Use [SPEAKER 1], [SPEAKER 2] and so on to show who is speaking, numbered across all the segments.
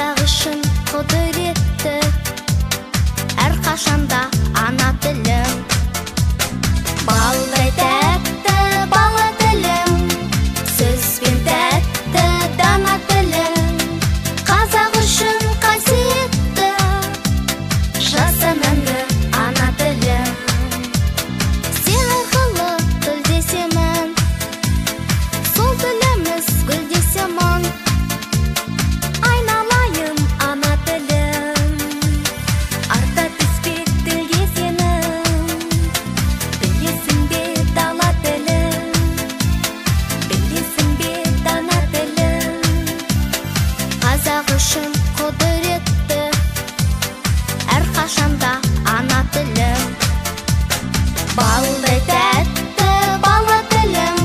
[SPEAKER 1] Қазақ үшін құдіретті, әрқашанда ана тілім. Балдай тәтті бала тілім, сөзбен тәтті дана тілім. Қазақ үшін қасиетті, жаса мәңгі ана тілім. Сен арқылы тілдесемін, сол тіліміз гүлдесемін. Айналайын ана тілім, арта түспек тілге сенің. Білесің бе дала тілім, білесің бе дана тілім. Қазақ үшін құдіретті, әрқашанда ана тілім. Балдай тәтті бала тілім,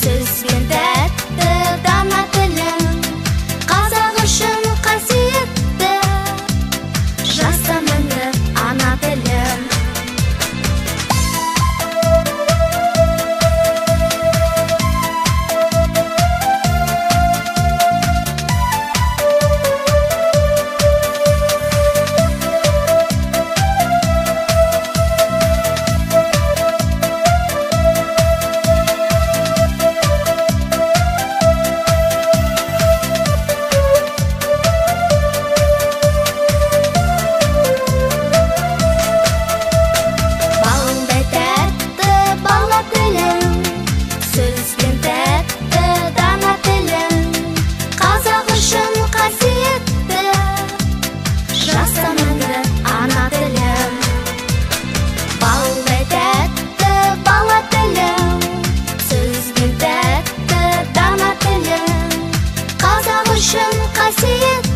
[SPEAKER 1] сөзбен тәтті дана тілім. Қазақ үшін қасиетті, жаса мәңгі ана тілім. Балдай тәтті бала тілім, сөзбен тәтті дана тілім. Қазақ үшін қасиетті, жаса мәңгі ана тілім. Балдай тәтті бала тілім, сөзбен тәтті дана тілім. Қазақ үшін қасиетті,